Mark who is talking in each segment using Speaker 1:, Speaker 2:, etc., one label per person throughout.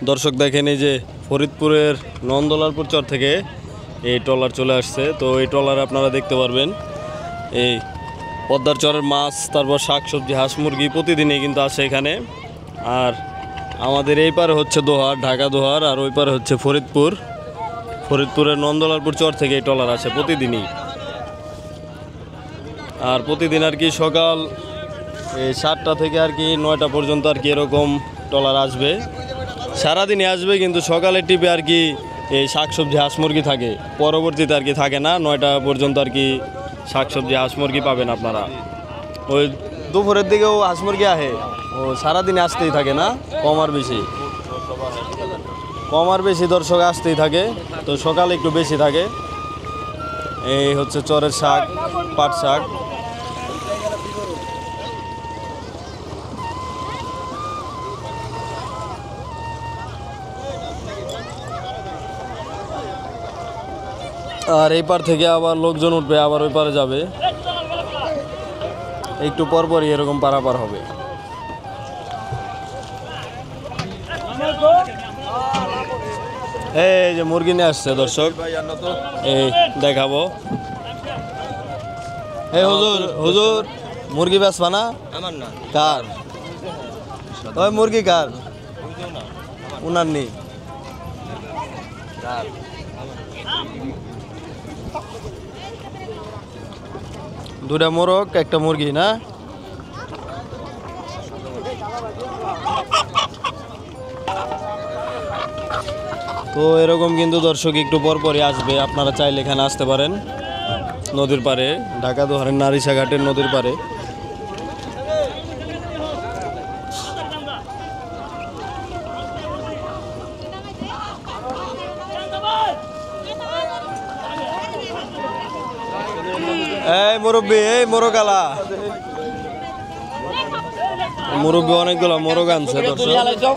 Speaker 1: দর্শক দেখেন এই যে ফরিদপুরের নন্দলালপুর চর থেকে এই ট্রলার চলে আসছে। তো এই ট্রলার আপনারা দেখতে পারবেন এই পদ্মার চরের মাছ, তারপর শাকসবজি, হাঁস মুরগি প্রতিদিনই কিন্তু আসে এখানে। আর আমাদের এই পারে হচ্ছে দোহার, ঢাকা দোহার, আর ওই পারে হচ্ছে ফরিদপুরের নন্দলালপুর চর থেকে এই ট্রলার আসে প্রতিদিনই। আর প্রতিদিন আর কি সকাল এই 7টা থেকে আর কি 9টা পর্যন্ত আর কি এরকম ট্রলার আসবে। সারাদিনই আসবে, কিন্তু সকালের টিপে আর কি এই শাকসবজি, হাঁস মুরগি থাকে, পরবর্তীতে আর কি থাকে না। 9টা পর্যন্ত আর কি শাকসবজি, হাঁস মুরগি পাবেন আপনারা। ওই দুপুরের দিকেও হাঁস মুরগি আহে, ও সারাদিনে আসতেই থাকে না, কম আর বেশি দর্শক আসতেই থাকে। তো সকালে একটু বেশি থাকে। এই হচ্ছে চরের শাক, পাট শাক। আর এই পার থেকে আবার লোকজন উঠবে, আবার ওই পারে যাবে, একটু পরপরই এরকম পারাপার হবে। এই যে মুরগি নিয়ে আসছে দর্শক, এই দেখাবো। এই হুজুর মুরগি বেচবা না? আমার না। কার? ওই মুরগি কার? উনার নেই। দুটা মোরগ, একটা মুরগি না? তো এরকম কিন্তু দর্শক একটু পরপরই আসবে। আপনারা চাইলে এখানে আসতে পারেন নদীর পাড়ে, ঢাকা দোহারের নারিশাঘাটের নদীর পাড়ে। এই মুরব্বী, এই মোরগালা মুরব্বী অনেকগুলো মোরগ আনছে দর্শক।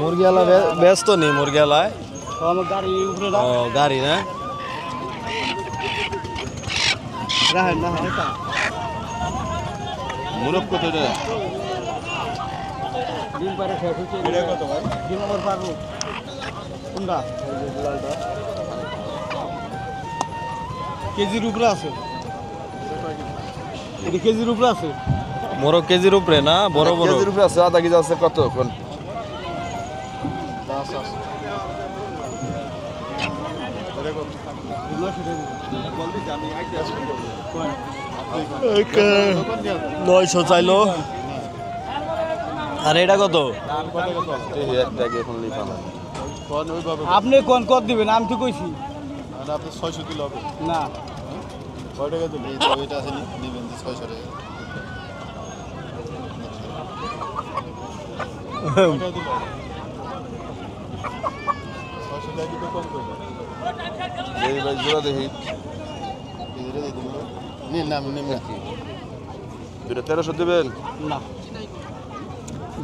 Speaker 1: মুরগিওয়ালা ব্যস্ত নেই, মুরগিওয়ালায় গাড়ি না? মুরগ কত?
Speaker 2: কেজির উপরে আছে, কেজির উপরে আছে
Speaker 1: মোরগ, কেজির উপরে না? বড় বড়
Speaker 2: কেজির উপরে আছে, আধা কেজি আছে। কত কোন
Speaker 1: নয়শো চাইলো। আর এটা কত?
Speaker 2: আপনি কোন কত দিবেন? আমি তো কইছি
Speaker 3: আপনি 600 কিলো হবে
Speaker 2: না।
Speaker 3: কয় টাকা দিবেন? এটা আছে দিবেন 600 টাকা। কয়টা দিবেন? 600 টাকা দিতে কম করবে।
Speaker 2: এই ভাই জোড়া দেখি,
Speaker 3: এদিকে দিয়ে দিবেন। নিন না, নিন না।
Speaker 2: দুটো 1300 দিবেন
Speaker 3: না,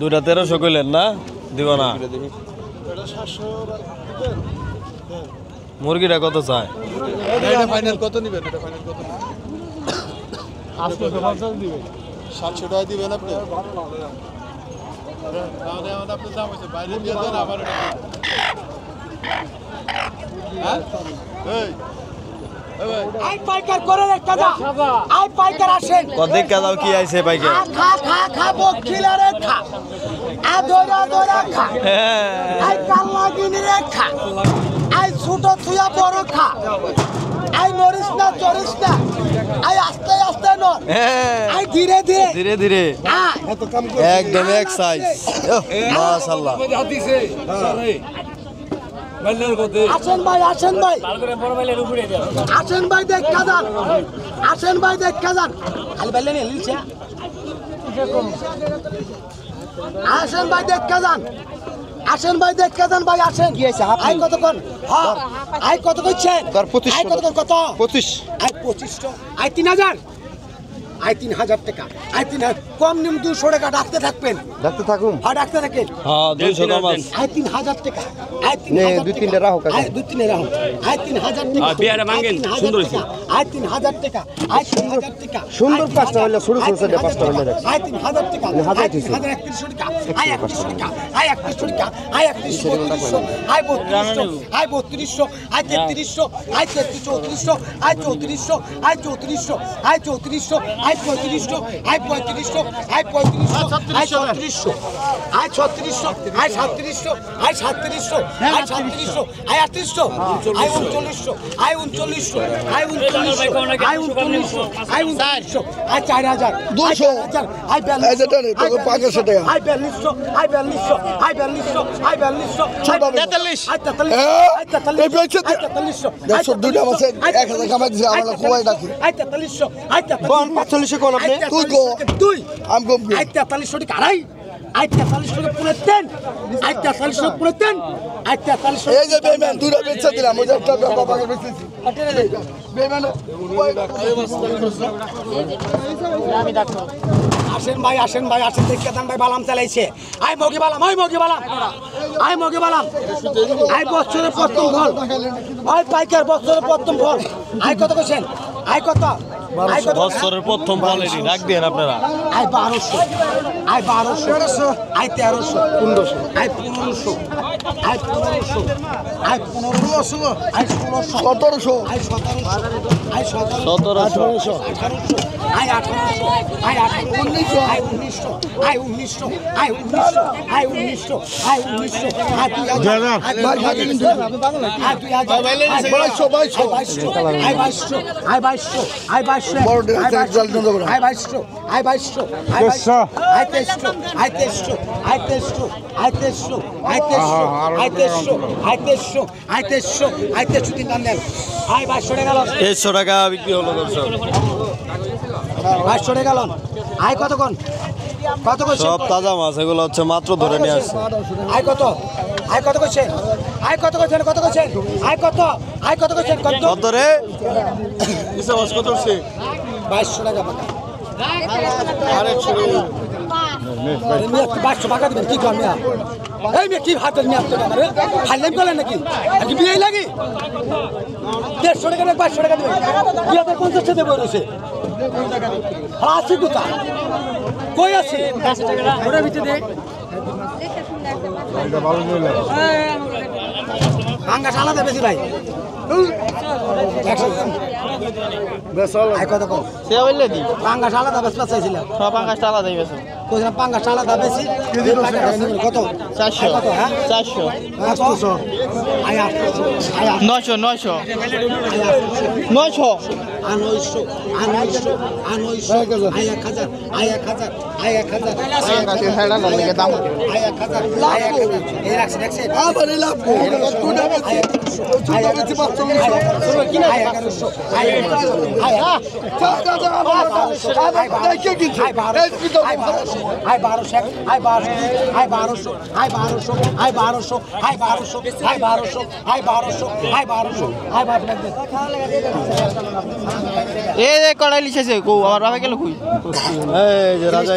Speaker 1: দুইটা 1300 কইলেন না? দিব না।
Speaker 2: দেখি
Speaker 3: এটা 700 দিবেন।
Speaker 1: মুরগিটা কত চায়?
Speaker 3: এটা ফাইনাল কত নেবেন? এটা ফাইনাল কত নেবেন?
Speaker 2: 850 দিবেন।
Speaker 3: 700 টাকা দিবেন আপনি? তাহলে আমাদের আপনার দাম হয়েছে, বাইরে দিয়ে দেন আবার এটা। হ্যাঁ এই
Speaker 4: আই পাইকার করে রে কাজা, আই পাইকার আসেন
Speaker 1: কদিক কাদাও কি আইছে পাইকে?
Speaker 4: খা খা খা বকিলারে খা, আ দোরা দোরা খা, আই কাল্লা গিনি রে খা, আই ছোট থুয়া বড় খা, আই নরিস না চরিস না, আই আস্তে আস্তে নর, আই ধীরে ধীরে
Speaker 1: ধীরে ধীরে,
Speaker 4: আ
Speaker 1: একদম এক সাইজ। মাশাআল্লাহ।
Speaker 4: আসেন ভাই, আসেন ভাই, আসেন ভাই, দেখ কাজান, আসেন ভাই, দেখ কাজান, খালি বাইলে নিয়ে লিলছে। আসেন ভাই, দেখ কাজান, আসেন ভাই, দেখ কাজান ভাই, আসেন। কি হইছে? আই কত কোন? হ্যাঁ আই কত কইছেন?
Speaker 2: তার 2500।
Speaker 4: আই কত কোন? কত?
Speaker 2: 25।
Speaker 4: আই 2500, আই 3000, আয় 3000 টাকা আয় 3000 কম নিম 200 টাকা ডাকতে থাকবেন
Speaker 5: ডাকতে থাকুন
Speaker 4: হ্যাঁ ডাকতে থাকেন
Speaker 1: হ্যাঁ 200 কম আছে
Speaker 4: আয় 3000 টাকা আয়
Speaker 5: নে
Speaker 4: 3000
Speaker 5: 2-3টা রাখো কাকা
Speaker 4: আয় 2-3 রাখো আয় 3000 টাকা
Speaker 2: বিয়ারে ভাঙেন, সুন্দর হইছে।
Speaker 4: আয় 3000 টাকা আয় 3000 টাকা
Speaker 5: সুন্দর পাঁচটা হইলে ছোট ছোট সাইডে পাঁচটা হইলে রাখ
Speaker 4: আয় 3000 টাকা
Speaker 5: হাজার
Speaker 4: আয়
Speaker 5: দিছে।
Speaker 4: 3100 টাকা আয় 3100 টাকা আয় 3100 টাকা আয় 3100 আয় 3200 আয় 3200 আয় 3300 আয় 3400 আয় 3400 আয় 3400 আয় 3400 আয় 3500 আয় 3500 আয় 3500 আয় 3600 আয় 3600 আয় 3700 আয় 3700 আয় 3700 আয় 3800 আয় 3900 আয় 3900 আয় 3900 আয় 3900 আয় 3900 আয় 4000 200 আয় 4200
Speaker 5: এই যেটা নেই, তোকে 500 টাকা।
Speaker 4: আয় 4200 আয় 4200 আয় 4200 আয় 4200 আয় 43 আয় 43 আয় 43
Speaker 5: এই বেচে দে।
Speaker 4: আয় 4300
Speaker 5: দেখছো, দুইটা মাসে 1000 কামাই দিছে, আমরা খুবই ডাকি।
Speaker 4: আয় 4300 আয় 4300
Speaker 5: কোন 45 কোন আপনি?
Speaker 4: আয়
Speaker 5: তুই কো।
Speaker 4: 43 তুই
Speaker 5: আমি কম কি?
Speaker 4: আয় 4300 টাকা আড়াই আয় 4300 টাকা পুরো দেন আয় 4300 টাকা পুরো দেন আয় 4300
Speaker 5: এই যে বেইমান দুইটা বেচে দিলাম, ওই যে একটা বাবাকে বেচেছি। বেইমান
Speaker 4: আসেন ভাই আসেন দেখে দেন ভাই বালাম চালাইছে আয় মগি বালাম আয় মগি বালাম আয় মগি বালাম আয় বছরের প্রথম ফল আয় পাইকার বছরের প্রথম ফল আয় কত কইছেন আয় কত আয় কত
Speaker 1: বছরের প্রথম ফল এটি রাখ দেন আপনারা
Speaker 4: আয় 1200 আয় 1200 আয় 1300 1500 আয় 1500 আয় 1500 আয় 1500 আয় 1600
Speaker 5: 1700
Speaker 4: আয় 1700 আয় 1700
Speaker 1: 1700
Speaker 4: 1800 আয় 1800 আয় 1900 আয় 1900 আয় 1900 আয় 1900 আয় 1900 আয় 1900 আয় 2000 আয় 2200 আয় 2200 আয় 2200 আয় 2200
Speaker 5: বড় ড্রেস এক জাল দেন
Speaker 4: আয় 2200 আয় 2200 আয় 2300 আয় 2300 আয় 2300 আয় 2300 আয় 2300 আয় 2300 আয় 2300 আয় 2300 আয় 2300 তিন দাম দেন আয় 2200 টাকা গেল
Speaker 1: 100 টাকা বিক্রি হলো দর্শক
Speaker 4: 2200 টাকা গেল আয় কতক্ষণ কত কইছেন
Speaker 1: সব তাজা মাছ এগুলো হচ্ছে মাত্র ধরে নিয়ে আসছে
Speaker 4: আয় কত আয় কত কইছেন আয় কত কইছেন কত কইছেন আয় কত কইছেন কত
Speaker 1: কত রে
Speaker 3: কত হচ্ছে
Speaker 4: 2200 টাকা পাকা
Speaker 3: আর 100
Speaker 4: বাচ্চা পাকা দিবেন কি কর মিয়া এই মেয়ে কি হাতের নিয়ে আসতে পারে খাইলেন করলেন নাকি নাকি বিয়ে লাগি 150 টাকা 2200 টাকা দিবেন 2050 টাকা দেবো রয়েছে আসি কোথা কই আছে ওটা ভিতরে দে আঙ্গাস আলাদা বেশি ভাই আয় কত কম
Speaker 2: সে বললে দি
Speaker 4: পাঙ্গাস আলাদা বেশ চাইছিলাম
Speaker 2: সব আকাশটা আলাদা হয়ে গেছে
Speaker 4: কইছিলাম পাঙ্গাস আলাদা বেশি কত
Speaker 2: 400
Speaker 4: কত হ্যাঁ
Speaker 2: 400
Speaker 4: আয় 800 আয়
Speaker 2: 900 900
Speaker 4: 900 আয় 1000 আয় 1000 আয় 1000
Speaker 2: দাম
Speaker 4: আয় 1000 এই রাখছি রাখছি
Speaker 5: আবার এই লাভ দুইটা বেচে দুইটা বেচে 500
Speaker 4: আয় 1100 আয় 1200 আয়
Speaker 5: দেখে কিনছে এই পিতো
Speaker 4: আয় 1200 আয় 1200 আয় 1200 আয় 1200 আয় 1200 আয় 1200 আয় 1200 আয় 1200 আয় 1200
Speaker 2: এই যে কড়াই লিখেছে কো আমার বাবা গেল কই
Speaker 1: এই যে রাজা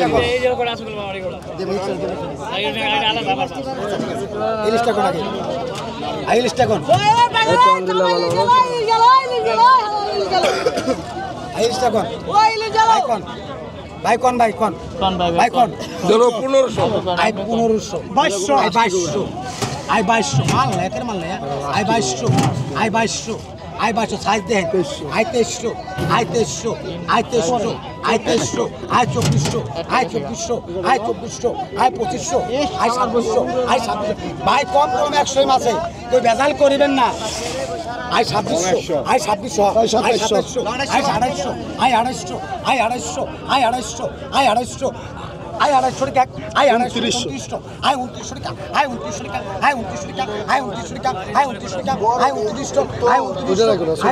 Speaker 4: ইলিশটা কোন আগে ইলিশটা কোন ইলিশটা কোন ভাই কোন ভাই কোন ভাই কোন
Speaker 5: ধরো 1500
Speaker 4: আই 1500 2200 আই 2200 আই 2200 মাল না একের মাল না I 2200 I 2200 I 2200 size then I 2300 I 2300 I 2300 I 2300 I 2400 I 2400 I 2400 I 2500 I 2700 I 2700 ভাই কম কম 100 মাসে কই বেজাল করিবেন না I 2600 I 2600 I 2700 I 2800 I 2800 I 2800 I 2800 I 2800 I 2800 টাকা আই 2900 আই 2900 টাকা আই 2900 টাকা আই 2900 টাকা আই 2900 টাকা আই 2900 টাকা I 2900 I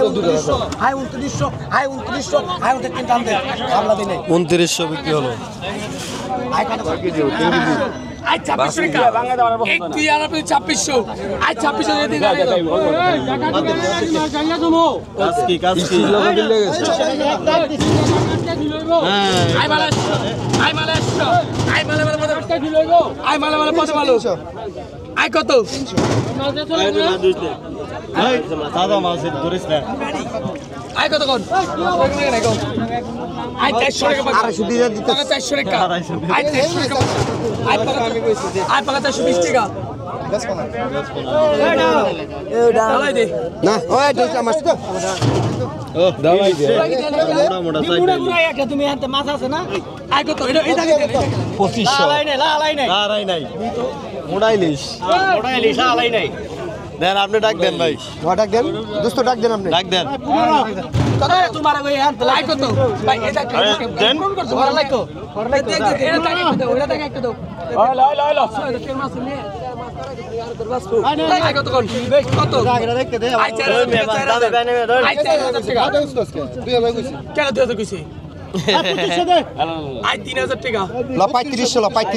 Speaker 4: 2900 I 2900 I 2900 I 2900 তিন দাম দে আমলা দিনে
Speaker 1: 2900 বিক্রি হলো
Speaker 4: আই কত কেজি
Speaker 6: আই 2600 টাকা এক দুই আর আপনি 2600 আই 2600 দিয়ে দিন আই মালে পদে ভালো আই কত
Speaker 1: দাদা মাছের ধরিস না
Speaker 6: আই কত কোন আই 400 টাকা 400 টাকা আই 400 টাকা আই পাকা 420 টাকা দালাই দে
Speaker 5: না ওই দুইটা মাছ তো
Speaker 1: দাওয়াই দে
Speaker 4: তুমি হাতে মাছ আছে না
Speaker 6: আই কত এটা
Speaker 1: 2500
Speaker 4: লালাই নাই
Speaker 1: মোড়াইলিস
Speaker 4: লালাই নাই
Speaker 1: দেন আপনি ডাক দেন ভাই
Speaker 5: ডাক দেন দোস্ত ডাক দেন আপনি
Speaker 1: ডাক দেন
Speaker 4: কত তোমার ওই হাতে
Speaker 6: আই কত ভাই এটা
Speaker 1: দেন
Speaker 4: তোমার লাইকো
Speaker 6: এটা টাকা দাও ওটা টাকা একটু দাও তেল মাছ নিয়ে আই কত কোন কত আই 4000 আই 4000 টাকা কেন 2000 কইছি আই 3000 টাকা
Speaker 5: লা 3500 লা 3500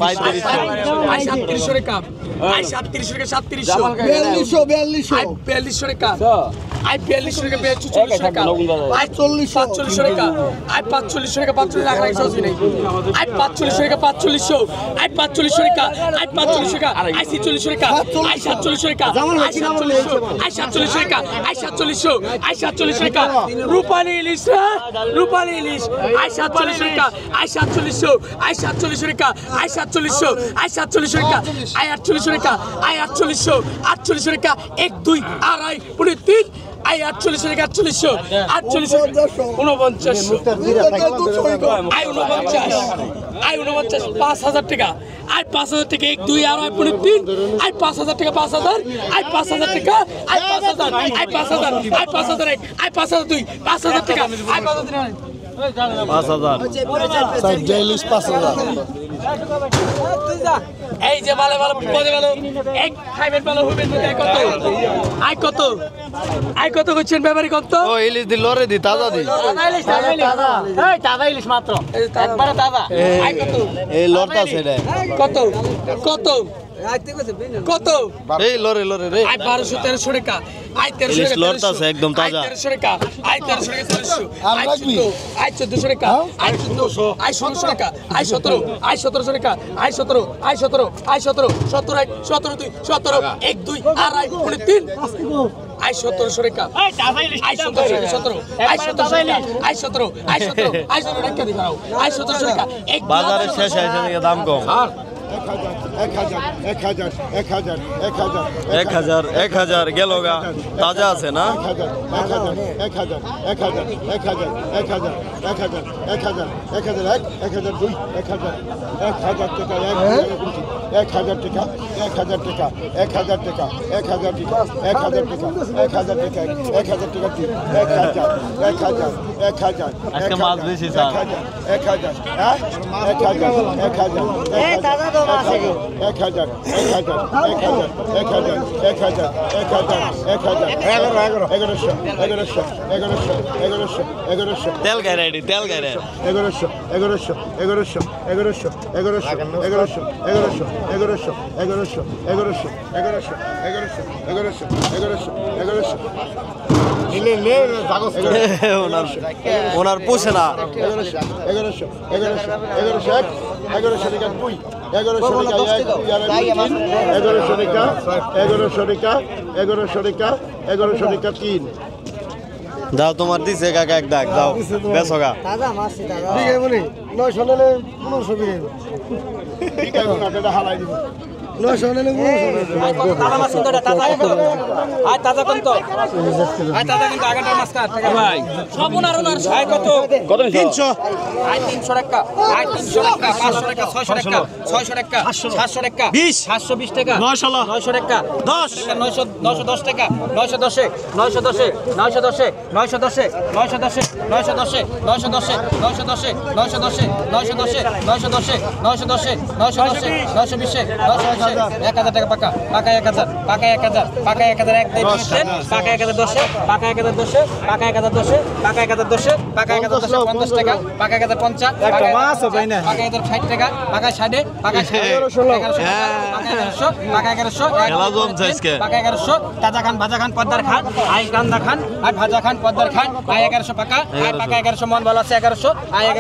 Speaker 6: আই 3700 টাকা আই 3700 টাকা 3700
Speaker 5: 4200
Speaker 6: আই 4200 টাকা আই 4200 টাকা 44 টাকা আই 4500 টাকা আই 4500 টাকা 45 টাকা রাখছ নাই আই 4500 টাকা 4500 আই 4500 টাকা আই 4500 টাকা আই 46 টাকা আই 47 টাকা আই 47 টাকা আই 47 আই 47 টাকা রূপালী ইলিশ আই 47 টাকা আই 47 আই 47 টাকা আই 47 আই 47 টাকা আই 48 টাকা আই 48 টাকা 1 2 আড়াই 3 আই 48 টাকা 48 আই 49 5000 টাকা আই 5000 টাকা 1 2 আড়াই 3 আই 5000 টাকা 5000 আই 5000 টাকা আই 5000 আই 5000 আই 5000 আই 5000 2 5000 টাকা আই 5000
Speaker 1: 5000
Speaker 5: সাইডেলিশ 5000
Speaker 6: এই যে ভালো পদে ভালো এক খাইবেন ভালো হইবেন আই কত কইছেন ব্যাপারী কত
Speaker 1: ও ইলিশ দি লরে দি তাজা দি
Speaker 4: তাজা ইলিশ মাত্র একবারে তাজা
Speaker 6: আই কত
Speaker 1: এই লরটা সেটা
Speaker 6: কত
Speaker 1: এই লরে রে
Speaker 6: আই 1200 1300 টাকা আই 1300
Speaker 1: ইলিশ
Speaker 6: টাকা
Speaker 1: লরটা আছে একদম তাজা
Speaker 6: 1300 টাকা আই 1300 টাকা 400 আই 1400 টাকা আই 1400 আই 1600 টাকা আই 17 আই 1700 টাকা আই 17 আই 17 আই 17 17 2 17 1 2 আড়াই 3 আই 1700 টাকা I 17 I 17 I 17 I 17 I 17 টাকা দিও আই 1700 টাকা এক
Speaker 1: বাজারে শেষ হয়েছে নাকি দাম কম 1000 গেল গা তাজা আছে না
Speaker 5: 1000
Speaker 1: আজকে মাছ বেশি স্যার
Speaker 5: 1100
Speaker 1: তেল গায় রেডি তেল গায় রে
Speaker 5: 1100
Speaker 1: ওনার পুষে না
Speaker 5: 1100 টাকা 2 1100 টাকা 3
Speaker 1: দাও তোমার দিছে কাকা এক দাগ দাও বেসো গা
Speaker 4: তাজা মাছ তাজা
Speaker 5: ঠিক আছে বলি 900 নিলে 1500 বিয়ে ঠিক আছে না এটা হালাই দিব 900 নিলে 1500
Speaker 4: তাজা মাছ কিন্তু তাজা আই তাজা কিন্তু আই তাজা কিন্তু আগাটার মাছ কাট ভাই সবুনারুনার আই কত
Speaker 5: 300
Speaker 6: আই 300 টাকা আই 300 টাকা 500 টাকা 600 টাকা 600 টাকা 700 টাকা 720 টাকা 900 টাকা 10 910 টাকা 910 910 910 910 910 910 910 910 910 910 910 910 910 910 910 920 1000 টাকা পাকা পাকা 1000 পাকা 1000 পাকা 1000 এক দুই তিন পাকা 1000 10 পাকা 1000 10 পাকা 1000 10 পাকা 1000 10 পাকা 1000 10 50 টাকা পাকা 1000 50 পাকা 1000 60 টাকা পাকা 60 পাকা 1100 পাকা 1100 পাকা 1100 তাজা খান ভাজা খান পদ্দার খান আই কান্দা খান আর ভাজা খান পদ্দার খান আই 1100 পাকা আর পাকা 1100 মন ভালো আছে 1100 আই 1100
Speaker 1: 1100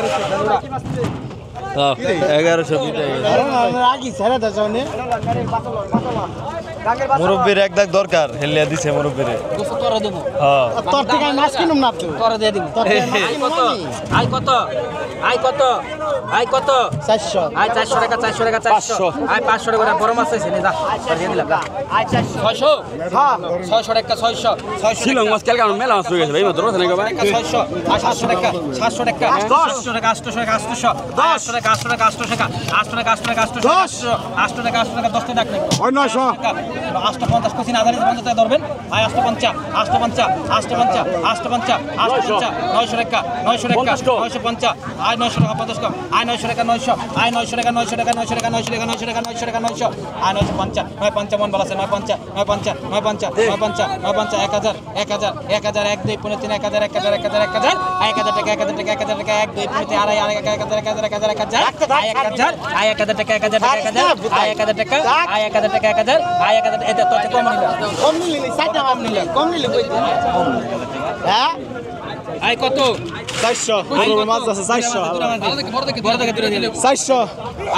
Speaker 5: রাগি ছেড়ে দাও জানি
Speaker 1: মুরব্বির এক দাগ দরকার হেলিয়া দিছে মুরব্বিরে
Speaker 6: গোসল করে দেব
Speaker 1: হ্যাঁ
Speaker 5: তোর থেকে মাছ কিনুম না তুই
Speaker 6: করে দিয়ে দিব আই কত আই কত আই কত
Speaker 5: 400
Speaker 6: আই 400 টাকা 400 টাকা 400 আই 500 টাকা বড় মাছ আছে নে যা দিয়ে দিলাম আই 400 600 হ্যাঁ 600 টাকা 600 600
Speaker 1: শিলং মাছ কালকে মেলা মাছ রয়ে গেছে ভাই মাত্র রোজ নাকি ভাই
Speaker 6: 600 আর 700 টাকা 700 টাকা 800 টাকা 800 টাকা 800 800 টাকা 800 টাকা 800 টাকা 800 টাকা 800 টাকা 800 টাকা 800 টাকা 10 টাকা ডাক
Speaker 5: ওই 900
Speaker 6: 850 কোসিন আদানি 50 টাকা ধরবেন আই 850 850 850 850 850 900 টাকা 900 টাকা 950 আই 900 টাকা 50 কম আই 900 টাকা 900 আই 900 টাকা 900 টাকা 900 টাকা 900 টাকা 900 টাকা 900 টাকা 900 আই 950 950 মন বলা আছে 950 950 950 950 950 1000 1000 1000 1 2 3 1000 1000 1000 1000 আই 1000 টাকা 1000 টাকা 1000 টাকা 1 2 3 আড়াই আড়াই 1000 1000 1000 আই 1000 টাকা 1000 আই 1000 টাকা 1000 আই 1000 এটা তো কম নিল
Speaker 5: কম নিলি 60 টাকা কম নিলি কই হ্যাঁ
Speaker 6: আই কত
Speaker 5: 400 মাছ আছে 400
Speaker 6: বড় থেকে দূরে দিলে
Speaker 5: 400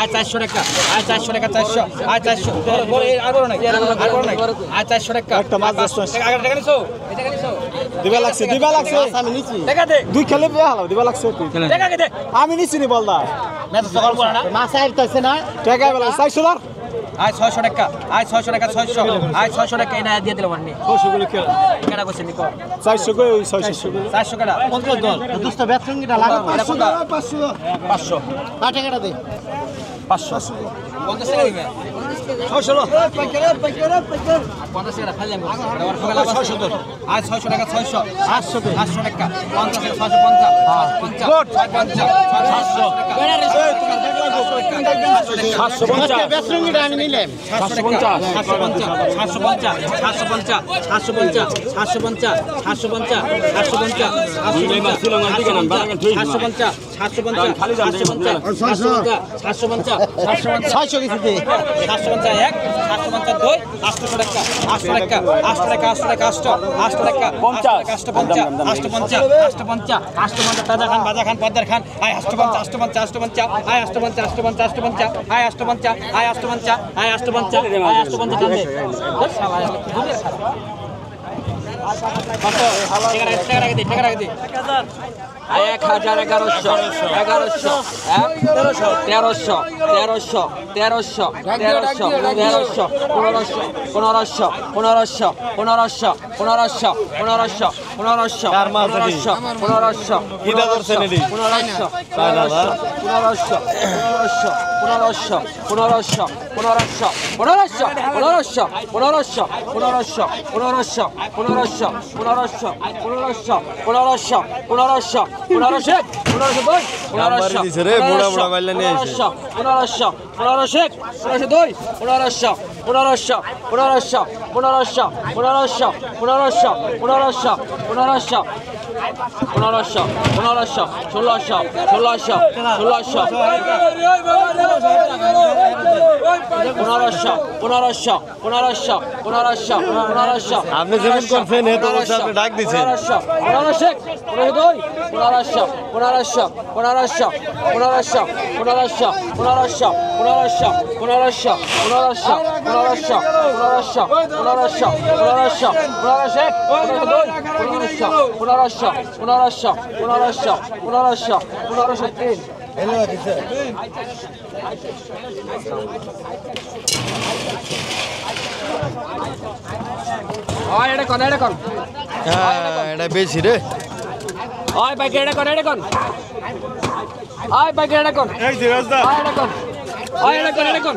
Speaker 6: আই 400 টাকা আই 400 টাকা 400 আই 400 বড় আর বড় নাই আই 400 টাকা
Speaker 5: একটা মাছ 10
Speaker 6: টাকা টাকা নিছো এটা নিছো
Speaker 5: দিবা লাগছে আমি নিছি
Speaker 6: টাকা দে
Speaker 5: দুই খেলে হালাও দিবা লাগছে তুই
Speaker 6: টাকা দে
Speaker 5: আমি নিছি নি বলদা
Speaker 6: মেতো সকাল পড়া না
Speaker 5: মাছ আইতাছে না টাকা বেলা 400 ধর
Speaker 6: আই 600 টাকা আই 600 টাকা 600 আই 600 টাকা এনে দিয়ে দিলাম আপনি
Speaker 5: 600 গুলো খেল
Speaker 6: কেনা কইছেন নিকো
Speaker 5: 400 কই 600
Speaker 6: 400 টাকা 50 দল
Speaker 5: দোস্ত বেতসঙ্গিটা লাগা 500
Speaker 6: 500
Speaker 5: 8 টাকাটা দে
Speaker 6: 500 50 টাকা দিবে 600 50 টাকা খালি আমি আবার সকালে 600 দল আই 600 টাকা 600 800 টাকা 50 টাকা 650 গুড 750
Speaker 5: বেতসঙ্গিটা আমি নিলাম
Speaker 6: তাজা খান বাজা খান পদ্মার খান আই 850 আই
Speaker 1: 1500 আপনি যেমন করছেন এত বছর আপনি ডাক দিছেন
Speaker 6: 1500
Speaker 1: এটা বেশি রে
Speaker 6: ওই বাইক এটা কোন ওই বাইক এটা কোন
Speaker 5: এই যে রাস্তা
Speaker 6: ওই এটা কোন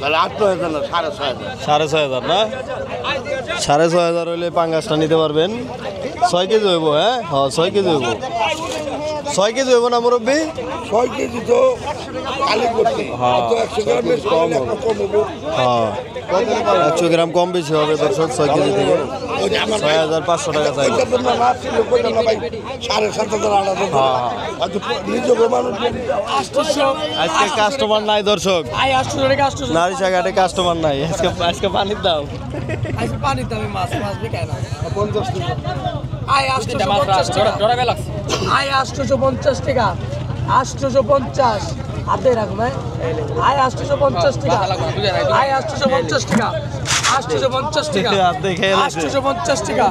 Speaker 5: তাহলে 8,000 না 6,500
Speaker 1: 6,500 না 6,500 হইলে পাঙ্গাসটা নিতে পারবেন 6 কেজি হইব হ্যাঁ 6 কেজি হইব 6 কেজি হইব না মুরব্বী
Speaker 5: 6 কেজি তো কালি করতে
Speaker 1: হ্যাঁ,
Speaker 5: তো 100 গ্রামের কম হবে
Speaker 1: হ্যাঁ 100 গ্রাম কম বেশি হবে দর্শক 6 কেজি থেকে 6,500 টাকা চাই হ্যাঁ আজকে কাস্টমার নাই দর্শক
Speaker 6: আই 800 টাকা 800
Speaker 1: নারিশা ঘাটে কাস্টমার নাই আজকে পানির দাম
Speaker 6: আইসে পানির দামে মাছ বিকায় না 50 টাকা আই 850 টাকা আই 850 টাকা 850 হাতে রাখবে আই 850 টাকা আই 850 টাকা 850 টাকা
Speaker 1: হাত দেখে
Speaker 6: 850 টাকা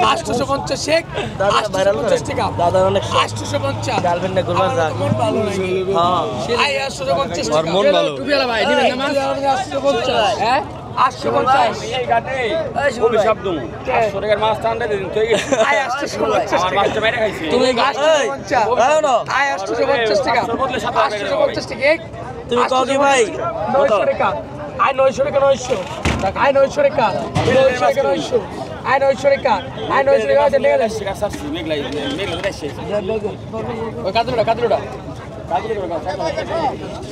Speaker 6: 850 শেখ 850 টাকা
Speaker 1: দাদা অনেক
Speaker 6: 850
Speaker 1: গার্লফ্রেন্ডে ঘুরবার যায়
Speaker 6: মন ভালো লাগে
Speaker 1: হ্যাঁ
Speaker 6: আই 850
Speaker 1: আর মন ভালো
Speaker 6: টুপিয়ালা ভাই নিবেন না মাছ 850 হ্যাঁ 850
Speaker 7: এই ঘাটে খুবই শব্দ 800 টাকার মাছ টান্ডা দিন তুই
Speaker 6: আই 850
Speaker 7: আমার মাছটা মেরে খাইছি
Speaker 6: তুমি 850 আই 850 টাকা 850 টাকা
Speaker 1: তুমি কও কি ভাই
Speaker 6: 900 টাকা আই 900 টাকা 900 আই 900 টাকা 900 টাকা 900 আই 900 টাকা আই 900 টাকা আছে লেগে যাচ্ছে
Speaker 7: টাকা সারছি মেঘলাই রেছে
Speaker 6: ওই কাদুড়া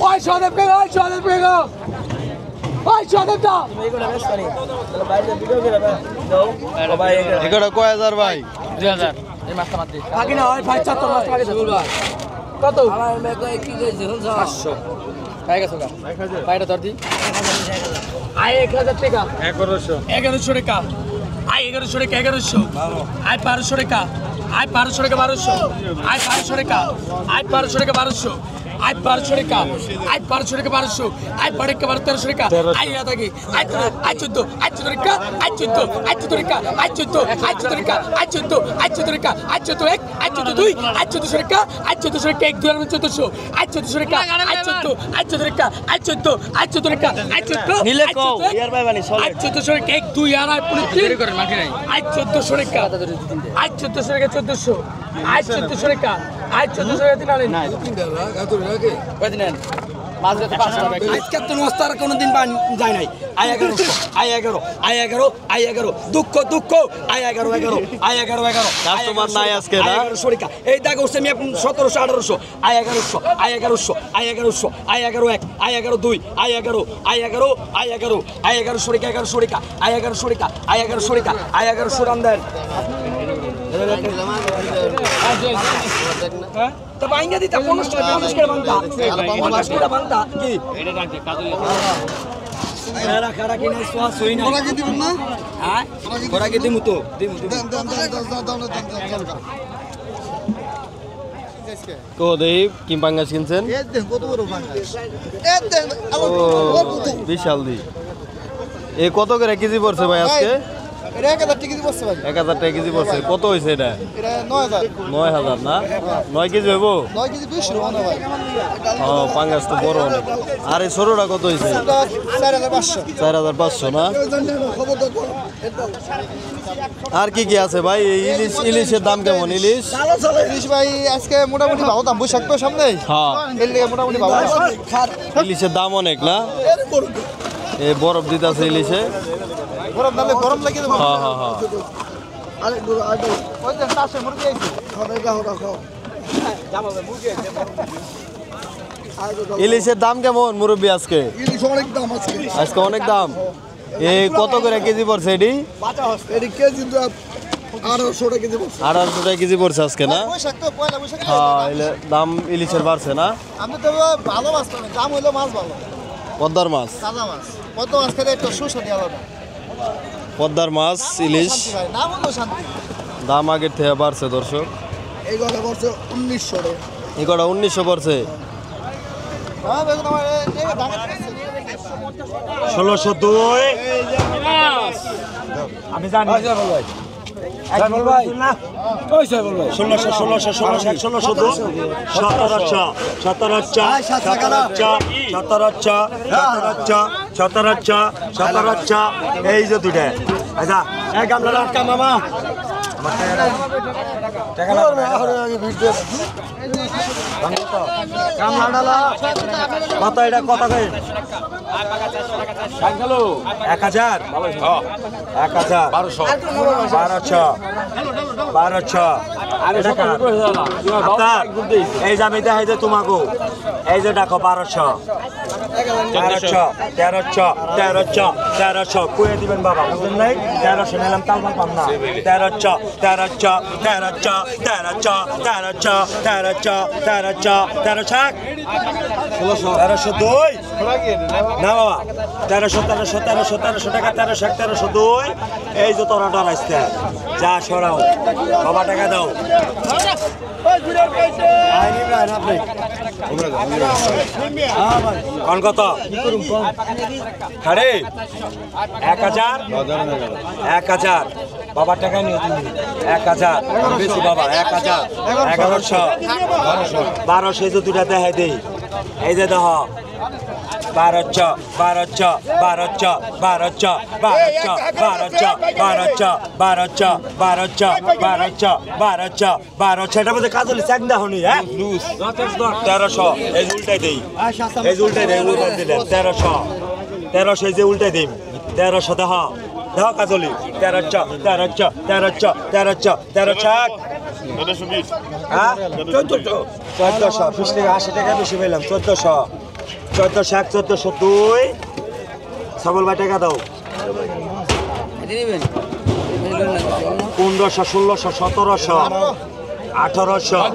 Speaker 6: ওই সদেব কে ওই সদেব কে ওই সদেব দা
Speaker 1: এগুলো কয় হাজার ভাই
Speaker 7: 2000 এই মাছটা মাত্র
Speaker 6: বাকি না ওই ভাই 74 মাস টাকা দিতে কত পাই গেছো গা পাইটা ধর দি আই 1000 টাকা 1100 টাকা আই 1100 টাকা 1100 আই 1200 টাকা আই 1200 টাকা 1200 আই 1200 টাকা আই 1200 টাকা 1200 আই 1200 টাকা আই 1200 টাকা 1200 আই 1300 টাকা আই আদা কি আই 14 আই 14 টাকা আই 14 আই 14 টাকা আই 14 আই 14 টাকা আই 14 আই 14 টাকা আই 14 এক আই 14 দুই আই 1400 টাকা আই 1400 টাকা এক 2400 আই 1400 টাকা আই 14 আই 14 টাকা আই 14 আই 14 টাকা আই 14
Speaker 1: নিলে কও ইয়ার ভাই বানি চলে
Speaker 6: আই 1400 টাকা এক দুই আর আই পুরো দেরি করেন মাঠে নাই আই 1400 টাকা আই 1400 টাকা 1400 আই 1400 টাকা আই 1400 টাকা দিন আনেন মাছ যেতে 500 টাকা
Speaker 7: আজকে তো নস্তার কোনদিন যায় নাই আই 1100 আই 11 আই 11 আই 11 দুঃখ আই 11 11 আই 11 11
Speaker 1: কাস্টমার নাই আজকে না
Speaker 7: 1100 টাকা এই দাগ হচ্ছে আমি 1700 1800 I 1100 I 1100 I 1100 I 11 1 I 11 2 I 11 I 11 I 11 I 1100 টাকা 1100 টাকা আই 1100 টাকা আই 1100 টাকা আই 1100 টাকা দেন তো বাইঙ্গা দিতা 50 টাকা 50 করে বাংতা 50 করে বাংতা কি এটা রাখতে কাজল এরা খারা কিনা সোয়াস হই না
Speaker 2: ওরা কি দিবেন না
Speaker 7: হ্যাঁ ওরা কি দিমু তো দিমু
Speaker 1: কো দেব কি পাঙ্গাস কিনছেন
Speaker 2: এ দেখ কত বড় বাংলা এ দেখ
Speaker 1: ও বিশাল দি এ কত করে কেজি পড়ছে ভাই আজকে
Speaker 2: এটা 1000 টাকা দিয়ে বসছে ভাই
Speaker 1: 1000 টাকা কেজি পড়ছে কত হইছে এটা
Speaker 2: এটা 9000
Speaker 1: 9000 না 9 কেজি হইব
Speaker 2: 9 কেজি 200 টাকা ভাই
Speaker 1: ও পাঙ্গাস তো বড় অনেক আর এই ছোটটা কত হইছে
Speaker 2: এটা 4500
Speaker 1: 4500 না আর কি কি আছে ভাই এই ইলিশের দাম কেমন ইলিশ
Speaker 2: ইলিশ ভাই আজকে মোটামুটি ভালো দাম বৈশাখ তো সামনে
Speaker 1: হ্যাঁ
Speaker 2: এর লিগে মোটামুটি ভালো
Speaker 1: ইলিশের দাম অনেক না এই বরফ দিতেছে ইলিশে
Speaker 2: গরম দামে গরম লাগে দেবো
Speaker 1: হ্যাঁ হ্যাঁ হ্যাঁ
Speaker 2: ওই যে তাসে মুরগি আইছে
Speaker 1: ইলিশের দাম কেমন মুরব্বী আজকে
Speaker 5: ইলিশ অনেক দাম আছে
Speaker 1: আজকে অনেক দাম এই কত করে কেজি পড়ছে এটি
Speaker 5: এর কেজি তো 1800 টাকা কেজি পড়ছে
Speaker 1: 1800 টাকা কেজি পড়ছে আজকে না
Speaker 2: বৈশাখ তো পয়লা বৈশাখ
Speaker 1: হ্যাঁ দাম ইলিশের বাড়ছে না
Speaker 2: আমি তো ভালো মাছ পাবেন দাম হইলো মাছ ভালো
Speaker 1: পদ্মার মাছ
Speaker 2: তাজা মাছ কত মাছ খেলে একটু সুস্বাদু আলাদা
Speaker 1: পদ্মার মাছ ইলিশ
Speaker 2: শান্তি ভাই নাম হলো শান্তি
Speaker 1: দাম আগের থেকে বাড়ছে দর্শক
Speaker 5: এই গলা পড়ছে 1900 টাকা
Speaker 1: এই কটা 1900 পড়ছে
Speaker 2: হ্যাঁ দেখুন আমার এই দাম
Speaker 5: 1602 আমি জানি সাইবল ভাই ওই সাইবল ভাই 17 এই যে দুইটা আচ্ছা এক গামলা রাখা মামা আমার টাকা লাগবে
Speaker 7: কত এটা কত করে 1000 1000 1200 আপনার এই যে আমি দেখাই যে তোমাকে এই যে দেখো 1200 1300 কুয়ে দিবেন বাবা বুঝলেন নাই 1300 নিলাম তাও পাম না 1302 না বাবা 1300 টাকা 1302 এই যে তোরা ডরাইছে যা সরাও বাবা টাকা দাও কোন কত আরে 1000 বাবা টাকা নিয়ে তুমি 1000 বেশি বাবা 1000 1100 1200 যে দুটা দেখাই দেই এই যে দেখো 1200 এটার মধ্যে কাজ হলে চাক না হনি হ্যাঁ 1300 এই উল্টাই দেই 1300 এই যে উল্টাই দেই 1300 দেখো কাজলি 1300 হ্যাঁ 1400 20 টাকা 80 টাকা বেশি পেলাম 1400 1402 সবল ভাই টাকা দাও 1500 1600 1700 1800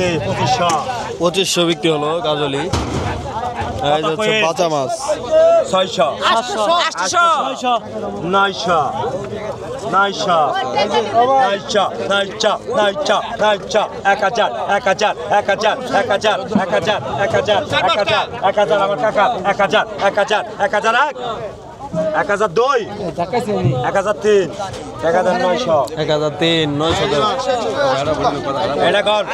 Speaker 7: 2000
Speaker 1: পঁচিশশো বিক্রি হলো কাজলি এই যে হচ্ছে বাঁচা মাছ
Speaker 7: 600 900 আমার কাকা 1000 1002 1003 1900
Speaker 1: 1003 900
Speaker 7: এটা কর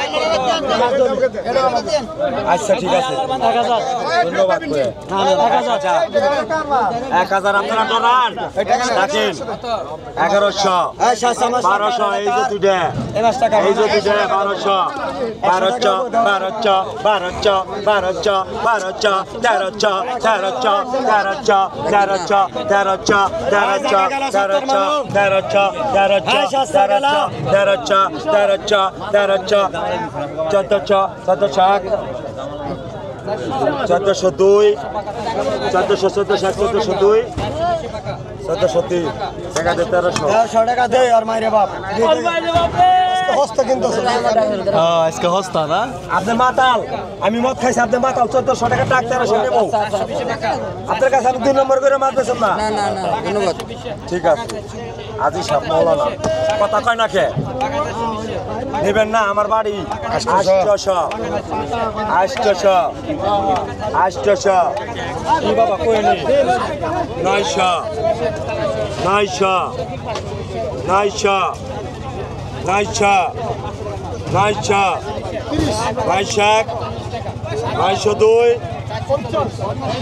Speaker 7: আচ্ছা ঠিক আছে ধন্যবাদ 1000 আপনারা ডরান রাখেন 1100 1200 এই যে দুটা 1400 টাকা দে আর মাইরে বাপ
Speaker 5: হস্তা কিন্তু
Speaker 1: আজকে হস্তা না
Speaker 7: আপনি মাতাল আমি মদ খাইছি আপনি মাতাল 1400 টাকা টাকা 1300 নেব আপনার কাছে আমি 2 নম্বর করে মাছ বেছেন না ধন্যবাদ ঠিক আছে আজি সাপ মৌলানা কথা কয় না কে নেবেন না আমার বাড়ি 800 কি বাবা কই নি 900 950 টাকা 950 950 এক 950 2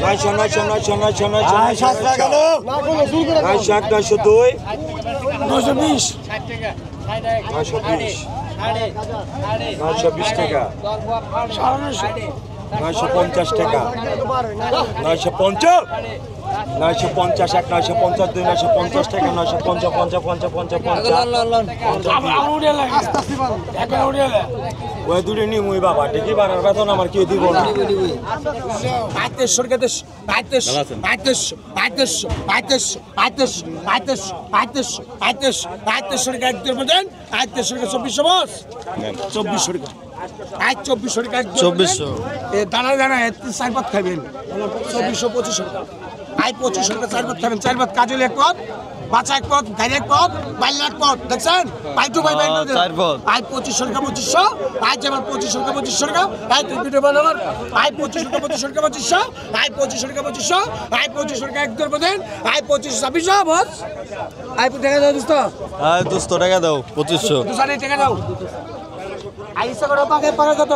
Speaker 7: 950 টাকা 950 ওই দূরে নি মুই বাবা ঠিকই বানার বেতন আমার কেউ দিব না
Speaker 1: 2400
Speaker 6: দানা চার খাবেন 2400 2500 টাকা 2500 টাকা চার খাবেন 4 কাজল এক পথ
Speaker 4: বাচ্চা এক পথ গাড়ি এক পথ বাইল এক পথ দেখছেন পাই টু বাই বাই
Speaker 1: চার পথ।
Speaker 4: আই 2500 টাকা 2500 আই যেমন 2500 টাকা 2500 টাকা আই তুই ভিডিও বানাবার আই 2500 টাকা 2500 টাকা 2500 আই 2500 টাকা 2500 আই 2500 টাকা এক দর বদেন আই 2500 2600 বস আই টাকা দাও দোস্ত
Speaker 1: আর 200 টাকা দাও 2500
Speaker 4: 200 টাকা দাও আই ইচ্ছা করে পাকে পাকে কত